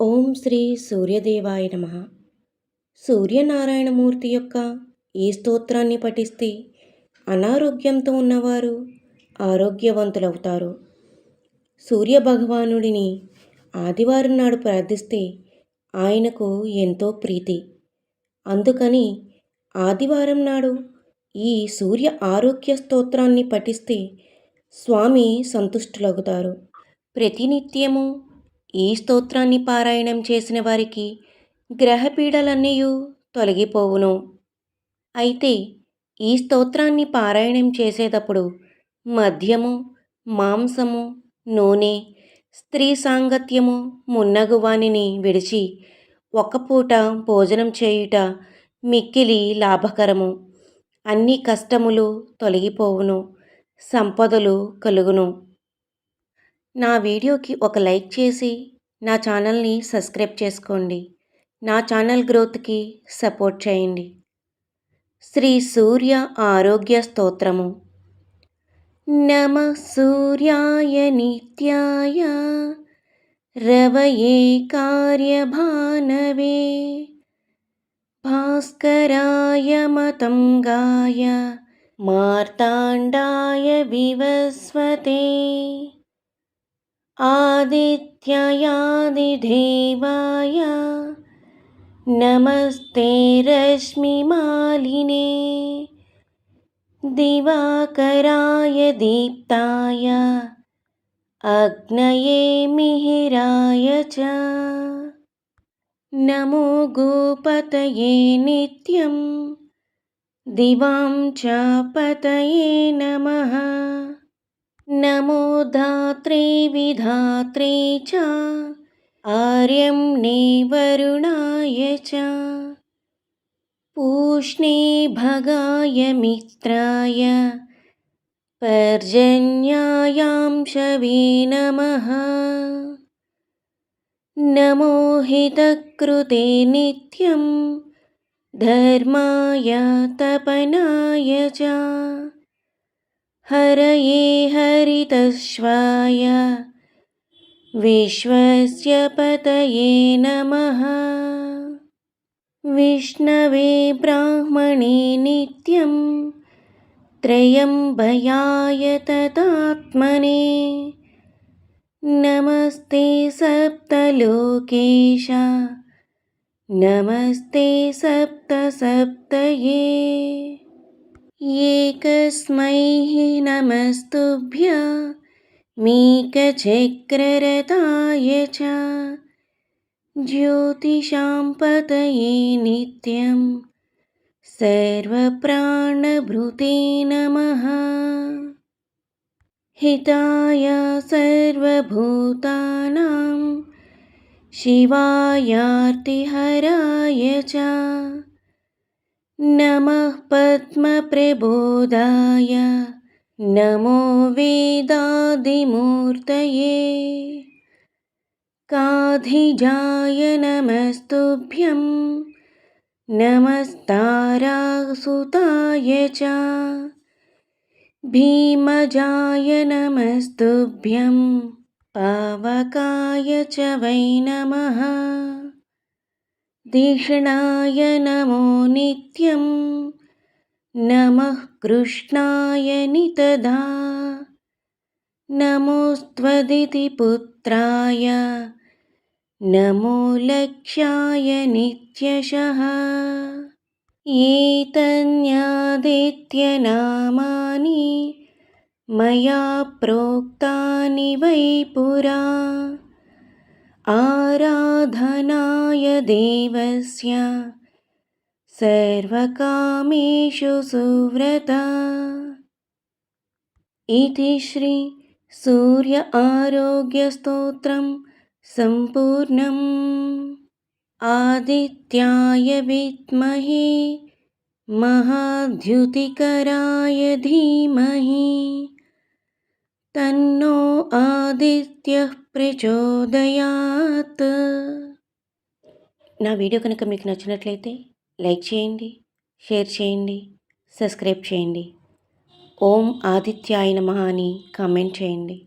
ఓం శ్రీ సూర్యదేవాయ నమః. సూర్యనారాయణమూర్తి యొక్క ఈ స్తోత్రాన్ని పఠిస్తే అనారోగ్యంతో ఉన్నవారు ఆరోగ్యవంతులవుతారు. సూర్యభగవానుడిని ఆదివారం నాడు ప్రార్థిస్తే ఆయనకు ఎంతో ప్రీతి. అందుకని ఆదివారం నాడు ఈ సూర్య ఆరోగ్య స్తోత్రాన్ని పఠిస్తే స్వామి సంతుష్టులవుతారు. ప్రతినిత్యము ఈ స్తోత్రాన్ని పారాయణం చేసిన వారికి గ్రహపీడలన్నీ తొలగిపోవును. అయితే ఈ స్తోత్రాన్ని పారాయణం చేసేటప్పుడు మద్యము, మాంసము, నూనె, స్త్రీ సాంగత్యము మున్నగు వానిని విడిచి ఒక్కపూట భోజనం చేయుట మిక్కిలి లాభకరము. అన్ని కష్టములు తొలగిపోవును, సంపదలు కలుగును. నా వీడియోకి ఒక లైక్ చేసి నా ఛానల్ని సబ్స్క్రైబ్ చేసుకోండి. నా ఛానల్ గ్రోత్కి సపోర్ట్ చేయండి. శ్రీ సూర్య ఆరోగ్య స్తోత్రము. నమః సూర్యాయ నిత్యాయ రవయే కార్యభానవే భాస్కరాయ మతంగాయ మార్తాండాయ వివస్వతే ఆదిత్యాయాదిదేవాయ నమస్తే రశ్మిమాలినే దివాకరాయ దీప్తాయ అగ్నయే మిహిరాయ చ నమో గోపతయే నిత్యం దివాం చ పతయే నమః నమో ధాత్రే విధాత్రే చ ఆర్యమ్నే వరుణాయ చ పూష్ణే భగాయ మిత్రాయ పర్జన్యాయాంశవే నమః నమో హితకృతే నిత్యం ధర్మాయ తపనాయ చ హరయే హరితశ్వాయ విశ్వస్య పతయే నమః విష్ణవే బ్రాహ్మణే నిత్యం త్రయంబయాయ తతాత్మనే నమస్తే సప్తలోకేశ నమస్తే సప్తసప్తయే ఏకస్మై నమస్తుభ్యః మీకచక్రరథాయ చ జ్యోతిషాం పతయే నిత్యం సర్వప్రాణభృతే నమః హితాయ సర్వభూతానాం శివాయార్తిహరాయ చ నమః పద్మప్రబోధాయ నమో వేదాదిమూర్తయే కాధిజాయ నమస్తుభ్యం నమస్తారాసుతాయ చ భీమజాయ నమస్తుభ్యం పావకాయ చ వై నమః धिषणाय नमो नित्यं नमः कृष्णाय नितधा नमोऽस्त्वदितिपुत्राय नमो लक्ष्याय नित्यशः एतन्यादित्यनामानि मया प्रोक्तानि वै पुरा आराधनाय देवस्य सर्वकामेषु सुव्रता इति श्री सूर्य आरोग्यस्तोत्रं सम्पूर्णम् आदित्याय विद्महे महाद्युतिकराय धीमहि तन्नो ఆదిత్యః ప్రచోదయాత్. నా వీడియో కనుక మీకు నచ్చినట్లయితే లైక్ చేయండి, షేర్ చేయండి, సబ్స్క్రైబ్ చేయండి. ఓం ఆదిత్యాయ నమః అని కామెంట్ చేయండి.